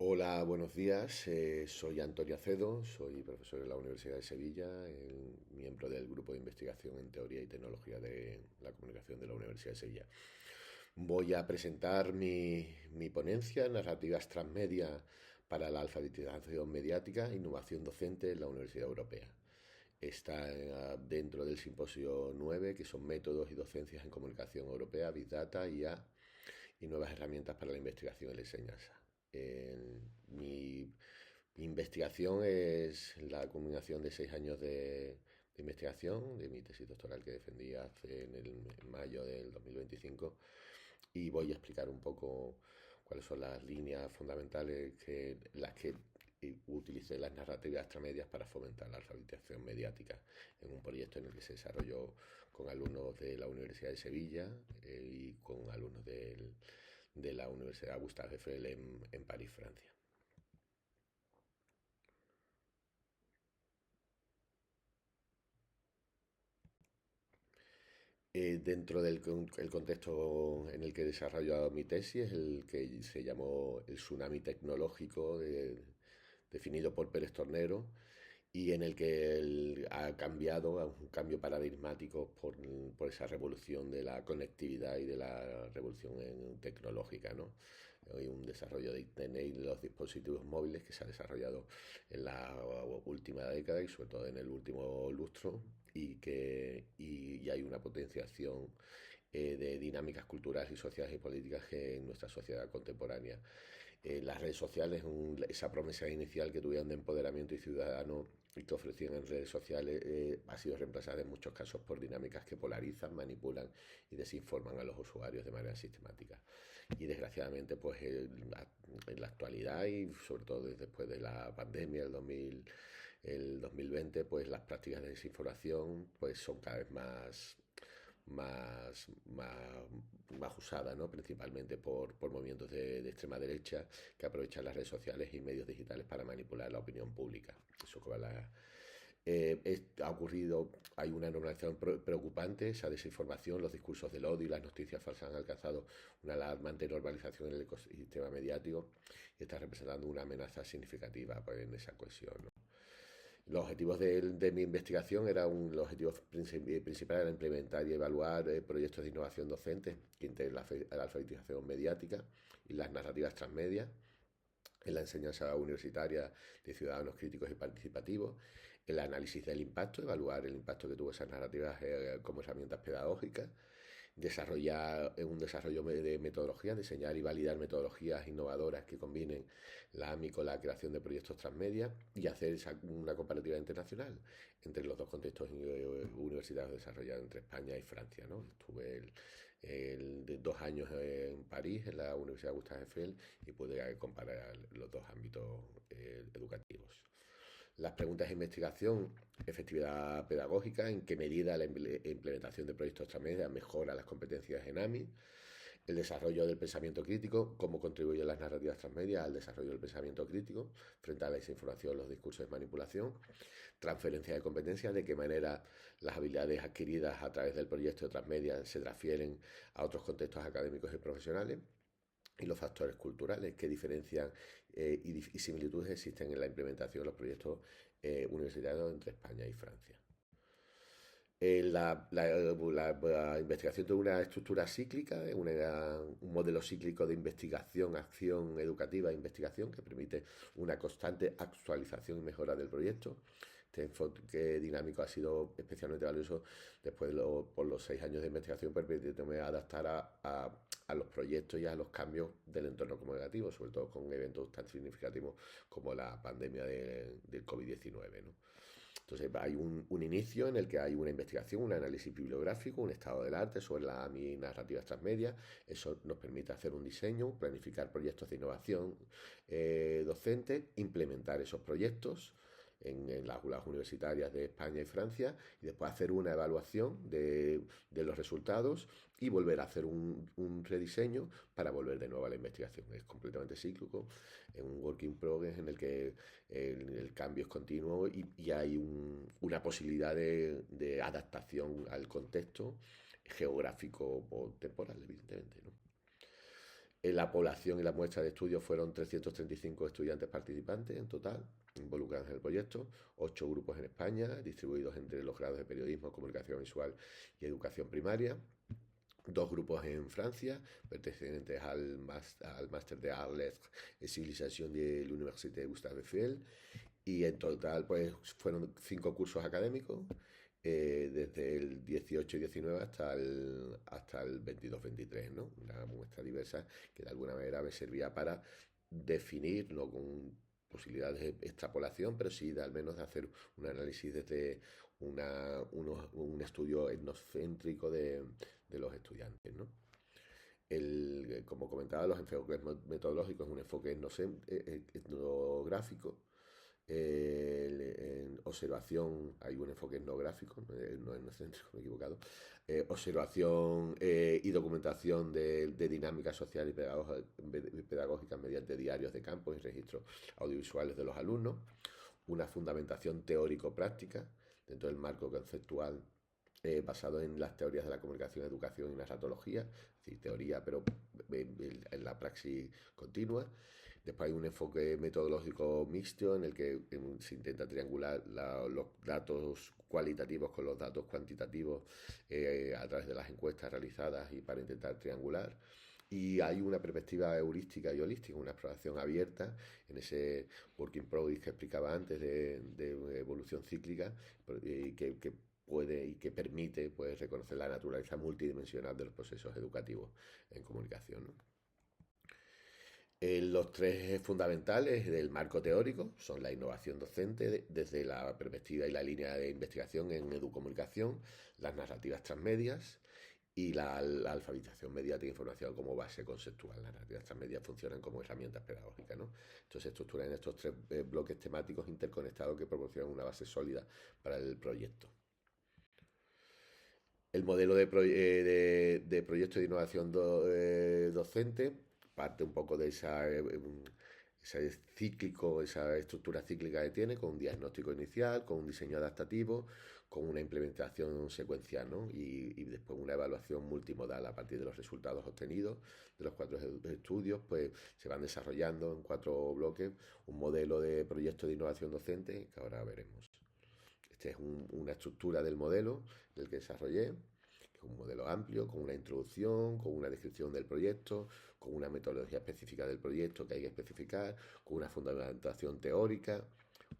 Hola, buenos días. Soy Antonio Acedo, soy profesor en la Universidad de Sevilla, miembro del Grupo de Investigación en Teoría y Tecnología de la Comunicación de la Universidad de Sevilla. Voy a presentar mi ponencia, Narrativas Transmedia para la Alfabetización Mediática e Innovación Docente en la Universidad Europea. Está dentro del Simposio 9, que son Métodos y Docencias en Comunicación Europea, Big Data, IA y nuevas herramientas para la investigación y la enseñanza. Mi investigación es la culminación de 6 años de investigación, de mi tesis doctoral que defendí en mayo del 2025, y voy a explicar un poco cuáles son las líneas fundamentales las que utilicé las narrativas extramedias para fomentar la alfabetización mediática en un proyecto en el que se desarrolló con alumnos de la Universidad de Sevilla y con alumnos de la Universidad Gustave Eiffel en París, Francia. Dentro del contexto en el que he desarrollado mi tesis, es el que se llamó el tsunami tecnológico definido por Pérez Tornero, y en el que él ha cambiado, a un cambio paradigmático por esa revolución de la conectividad y de la revolución tecnológica, ¿no? Hay un desarrollo de Internet y de los dispositivos móviles que se ha desarrollado en la última década y sobre todo en el último lustro, y hay una potenciación de dinámicas culturales y sociales y políticas que en nuestra sociedad contemporánea. Las redes sociales, esa promesa inicial que tuvieron de empoderamiento y ciudadano y que ofrecían en redes sociales, ha sido reemplazada en muchos casos por dinámicas que polarizan, manipulan y desinforman a los usuarios de manera sistemática. Y desgraciadamente, pues en la actualidad y sobre todo después de la pandemia, el 2020, pues las prácticas de desinformación pues son cada vez más, más, más usada, ¿no? Principalmente por movimientos de extrema derecha que aprovechan las redes sociales y medios digitales para manipular la opinión pública. Eso que va ha ocurrido, hay una normalización preocupante, esa desinformación, los discursos del odio y las noticias falsas han alcanzado una alarmante normalización en el ecosistema mediático y está representando una amenaza significativa, pues, en esa cohesión, ¿no? Los objetivos de mi investigación eran los objetivos principales eran implementar y evaluar proyectos de innovación docente que integren la alfabetización mediática y las narrativas transmedia en la enseñanza universitaria de ciudadanos críticos y participativos, el análisis del impacto, evaluar el impacto que tuvo esas narrativas como herramientas pedagógicas, desarrollar un desarrollo de metodologías, diseñar y validar metodologías innovadoras que combinen la AMI con la creación de proyectos transmedia y hacer una comparativa internacional entre los dos contextos universitarios desarrollados entre España y Francia, ¿no? Estuve de 2 años en París, en la Universidad Gustave Eiffel, y pude comparar los dos ámbitos educativos. Las preguntas de investigación: efectividad pedagógica, en qué medida la implementación de proyectos transmedia mejora las competencias en AMI, el desarrollo del pensamiento crítico, cómo contribuyen las narrativas transmedia al desarrollo del pensamiento crítico frente a la desinformación, los discursos de manipulación, transferencia de competencias, de qué manera las habilidades adquiridas a través del proyecto de transmedia se transfieren a otros contextos académicos y profesionales, y los factores culturales que diferencian y similitudes existen en la implementación de los proyectos universitarios entre España y Francia. La investigación tiene una estructura cíclica, un modelo cíclico de investigación, acción educativa e investigación que permite una constante actualización y mejora del proyecto. Este enfoque dinámico ha sido especialmente valioso después por los 6 años de investigación, permitiéndome adaptar a los proyectos y a los cambios del entorno comunicativo, sobre todo con eventos tan significativos como la pandemia del COVID-19, ¿no? Entonces hay un inicio en el que hay una investigación, un análisis bibliográfico, un estado del arte sobre las narrativas transmedia. Eso nos permite hacer un diseño, planificar proyectos de innovación docente, implementar esos proyectos en las aulas universitarias de España y Francia, y después hacer una evaluación de los resultados y volver a hacer un rediseño para volver de nuevo a la investigación. Es completamente cíclico, es un work in progress en el que el cambio es continuo y hay una posibilidad de adaptación al contexto geográfico o temporal, evidentemente, ¿no? La población y la muestra de estudio fueron 335 estudiantes participantes en total, involucrados en el proyecto, 8 grupos en España, distribuidos entre los grados de periodismo, comunicación visual y educación primaria. 2 grupos en Francia, pertenecientes al máster de Arles et Civilisation de la Université Gustave Eiffel, y en total pues fueron 5 cursos académicos, desde el 18 y 19 hasta el 22-23, ¿no? Una muestra diversa que de alguna manera me servía para definir, no con posibilidades de extrapolación, pero sí de al menos de hacer un análisis desde un estudio etnocéntrico de los estudiantes, ¿no? Como comentaba, los enfoques metodológicos es un enfoque etnográfico. En observación hay un enfoque etnográfico, no etnocéntrico, me he equivocado. Observación y documentación de dinámicas sociales y pedagógicas mediante diarios de campo y registros audiovisuales de los alumnos. Una fundamentación teórico-práctica dentro del marco conceptual, basado en las teorías de la comunicación, educación y narratología, es decir, teoría, pero en la praxis continua. Después hay un enfoque metodológico mixto en el que se intenta triangular los datos cualitativos con los datos cuantitativos, a través de las encuestas realizadas y para intentar triangular. Y hay una perspectiva heurística y holística, una exploración abierta en ese work in progress que explicaba antes de evolución cíclica, que puede y que permite pues, reconocer la naturaleza multidimensional de los procesos educativos en comunicación, ¿no? Los tres ejes fundamentales del marco teórico son la innovación docente desde la perspectiva y la línea de investigación en educomunicación, las narrativas transmedias y la alfabetización mediática e información como base conceptual. Las narrativas transmedias funcionan como herramientas pedagógicas, ¿no? Entonces se estructuran en estos tres bloques temáticos interconectados que proporcionan una base sólida para el proyecto. El modelo de proyecto de innovación docente parte un poco de ese cíclico, esa estructura cíclica que tiene, con un diagnóstico inicial, con un diseño adaptativo, con una implementación secuencial, ¿no? Y después una evaluación multimodal a partir de los resultados obtenidos de los 4 estudios, pues se van desarrollando en 4 bloques un modelo de proyecto de innovación docente que ahora veremos. Esta es una estructura del modelo del que desarrollé, que es un modelo amplio, con una introducción, con una descripción del proyecto, con una metodología específica del proyecto que hay que especificar, con una fundamentación teórica,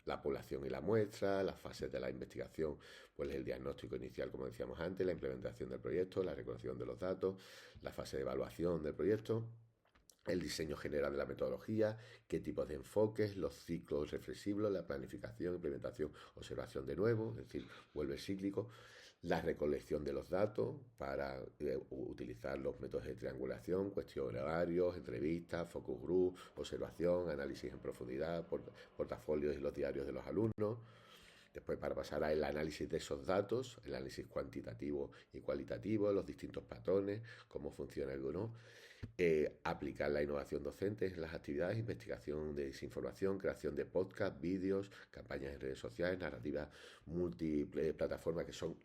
la población y la muestra, las fases de la investigación, pues el diagnóstico inicial, como decíamos antes, la implementación del proyecto, la recolección de los datos, la fase de evaluación del proyecto, el diseño general de la metodología, qué tipos de enfoques, los ciclos reflexivos, la planificación, implementación, observación de nuevo, es decir, vuelve cíclico, la recolección de los datos para utilizar los métodos de triangulación, cuestionarios, entrevistas, focus group, observación, análisis en profundidad, portafolios y los diarios de los alumnos. Después para pasar al análisis de esos datos, el análisis cuantitativo y cualitativo, los distintos patrones, cómo funciona el ¿no? Aplicar la innovación docente en las actividades, investigación de desinformación, creación de podcast, vídeos, campañas en redes sociales, narrativas multiplataformas, que son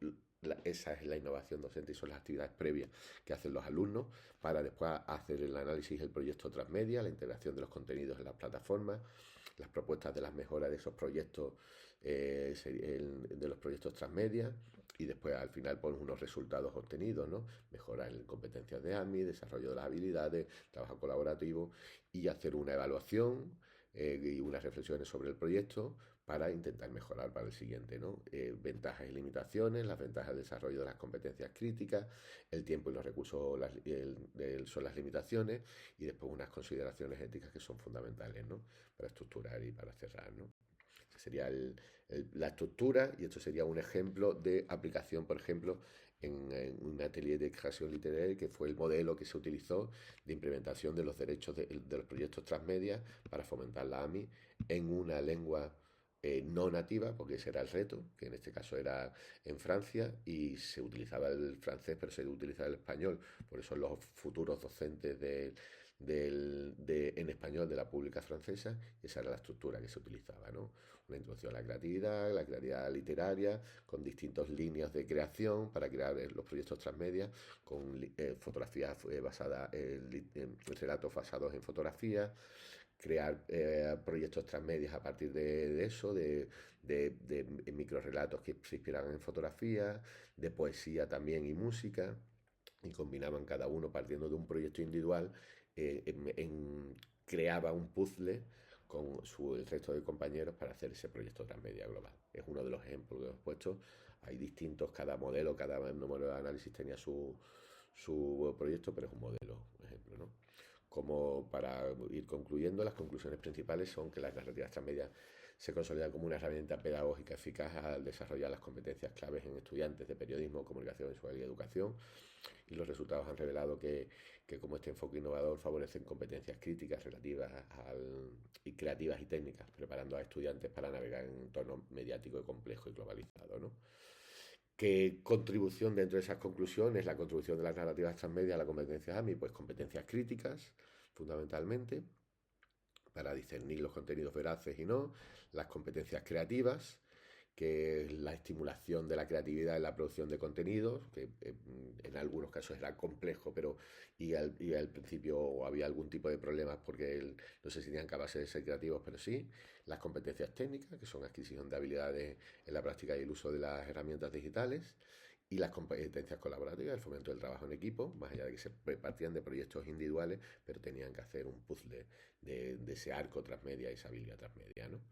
esa es la innovación docente y son las actividades previas que hacen los alumnos para después hacer el análisis del proyecto transmedia, la integración de los contenidos en las plataformas, las propuestas de las mejoras de esos proyectos, de los proyectos transmedia, y después al final pones unos resultados obtenidos, ¿no? Mejorar en competencias de AMI, desarrollo de las habilidades, trabajo colaborativo, y hacer una evaluación, y unas reflexiones sobre el proyecto para intentar mejorar para el siguiente, ¿no? Ventajas y limitaciones, las ventajas del desarrollo de las competencias críticas, el tiempo y los recursos son las limitaciones, y después unas consideraciones éticas que son fundamentales, ¿no? Para estructurar y para cerrar, ¿no? Esa sería la estructura, y esto sería un ejemplo de aplicación, por ejemplo, en un atelier de creación literaria, que fue el modelo que se utilizó de implementación de los derechos de los proyectos transmedia para fomentar la AMI en una lengua no nativa, porque ese era el reto, que en este caso era en Francia, y se utilizaba el francés, pero se utilizaba el español. Por eso los futuros docentes en español de la Pública Francesa, y esa era la estructura que se utilizaba, ¿no? Una introducción a la creatividad literaria, con distintas líneas de creación para crear los proyectos transmedia, con fotografías basadas en relatos basados en fotografía, crear proyectos transmedias a partir de eso, de microrelatos que se inspiraban en fotografía, de poesía también y música, y combinaban cada uno partiendo de un proyecto individual, creaba un puzzle con el resto de compañeros para hacer ese proyecto transmedia global. Es uno de los ejemplos que hemos puesto. Hay distintos, cada modelo, cada número de análisis tenía su proyecto, pero es un modelo, por ejemplo, ¿no? Como para ir concluyendo, las conclusiones principales son que las narrativas transmedia se consolidan como una herramienta pedagógica eficaz al desarrollar las competencias claves en estudiantes de periodismo, comunicación visual y educación, y los resultados han revelado que como este enfoque innovador favorecen competencias críticas relativas y creativas y técnicas, preparando a estudiantes para navegar en un entorno mediático y complejo y globalizado, ¿no? ¿Qué contribución dentro de esas conclusiones? La contribución de las narrativas transmedia a la competencia AMI, pues competencias críticas, fundamentalmente, para discernir los contenidos veraces y no, las competencias creativas, que es la estimulación de la creatividad en la producción de contenidos, que en algunos casos era complejo, pero al principio había algún tipo de problemas porque no se sentían capaces de ser creativos, pero sí. Las competencias técnicas, que son adquisición de habilidades en la práctica y el uso de las herramientas digitales. Y las competencias colaborativas, el fomento del trabajo en equipo, más allá de que se partían de proyectos individuales, pero tenían que hacer un puzzle de ese arco transmedia y esa habilidad transmedia, ¿no?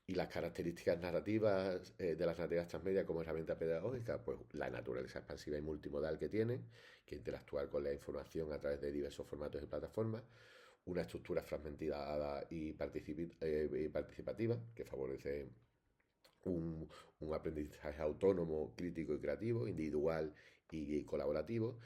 Y las características narrativas de las narrativas transmedia como herramienta pedagógica, pues la naturaleza expansiva y multimodal que tienen, que interactuar con la información a través de diversos formatos y plataformas, una estructura fragmentada y participativa que favorece un, un aprendizaje autónomo, crítico y creativo, individual y colaborativo,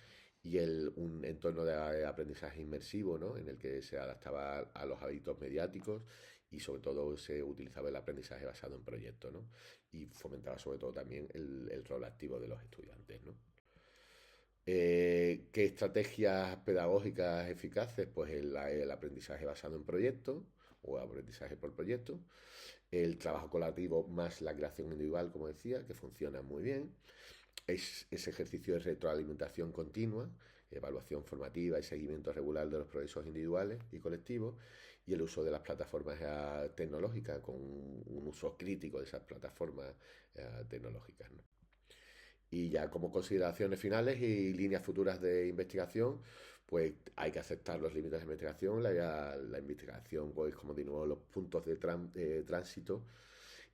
y un entorno de aprendizaje inmersivo, ¿no? En el que se adaptaba a los hábitos mediáticos y sobre todo se utilizaba el aprendizaje basado en proyectos, ¿no? Y fomentaba sobre todo también el rol activo de los estudiantes, ¿no? ¿Qué estrategias pedagógicas eficaces? Pues el aprendizaje basado en proyectos o aprendizaje por proyecto, el trabajo colaborativo más la creación individual, como decía, que funciona muy bien, es ese ejercicio de retroalimentación continua, evaluación formativa y seguimiento regular de los progresos individuales y colectivos, y el uso de las plataformas tecnológicas con un uso crítico de esas plataformas tecnológicas, ¿no? Y ya como consideraciones finales y líneas futuras de investigación, pues hay que aceptar los límites de investigación. La investigación, pues como de nuevo, los puntos de tránsito,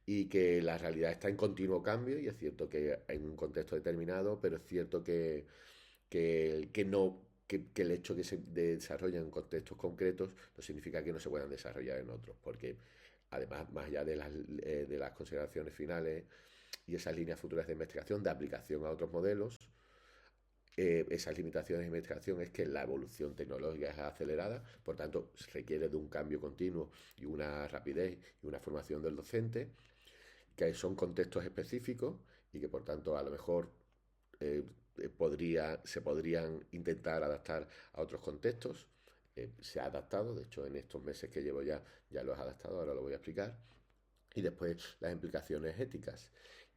y que la realidad está en continuo cambio, y es cierto que en un contexto determinado, pero es cierto que no, que el hecho que se desarrollen en contextos concretos no significa que no se puedan desarrollar en otros, porque además, más allá de las consideraciones finales y esas líneas futuras de investigación, de aplicación a otros modelos, esas limitaciones de investigación es que la evolución tecnológica es acelerada, por tanto requiere de un cambio continuo y una rapidez y una formación del docente, que son contextos específicos y que por tanto a lo mejor eh, se podrían intentar adaptar a otros contextos. Se ha adaptado, de hecho en estos meses que llevo ya lo he adaptado, ahora lo voy a explicar. Y después las implicaciones éticas,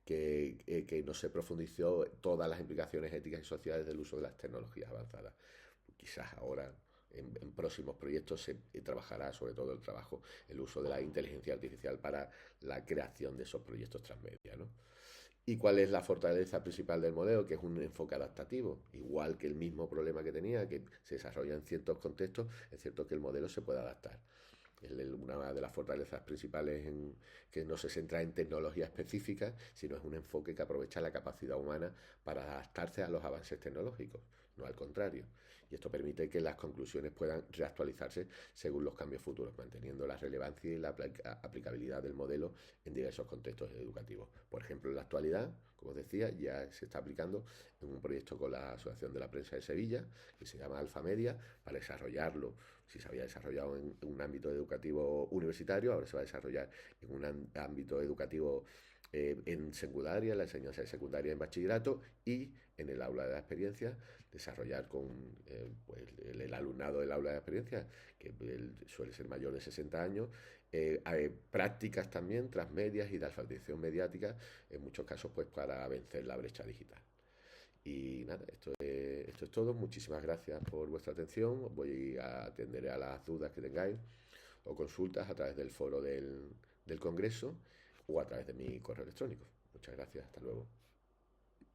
que no se profundizó todas las implicaciones éticas y sociales del uso de las tecnologías avanzadas. Quizás ahora en próximos proyectos se trabajará sobre todo el uso de la inteligencia artificial para la creación de esos proyectos transmedia, ¿no? ¿Y cuál es la fortaleza principal del modelo? Que es un enfoque adaptativo, igual que el mismo problema que tenía, que se desarrolla en ciertos contextos, es cierto que el modelo se puede adaptar. Es una de las fortalezas principales en que no se centra en tecnología específica, sino es un enfoque que aprovecha la capacidad humana para adaptarse a los avances tecnológicos, no al contrario. Y esto permite que las conclusiones puedan reactualizarse según los cambios futuros, manteniendo la relevancia y la aplicabilidad del modelo en diversos contextos educativos. Por ejemplo, en la actualidad, como os decía, ya se está aplicando en un proyecto con la Asociación de la Prensa de Sevilla, que se llama Alfa Media, para desarrollarlo. Si se había desarrollado en un ámbito educativo universitario, ahora se va a desarrollar en un ámbito educativo en secundaria, la enseñanza de secundaria en bachillerato y en el aula de la experiencia, desarrollar con pues, el alumnado del aula de la experiencia, que suele ser mayor de 60 años, hay prácticas también transmedias y de alfabetización mediática, en muchos casos pues para vencer la brecha digital. Y nada, esto es todo. Muchísimas gracias por vuestra atención. Voy a atender a las dudas que tengáis o consultas a través del foro del Congreso o a través de mi correo electrónico. Muchas gracias. Hasta luego.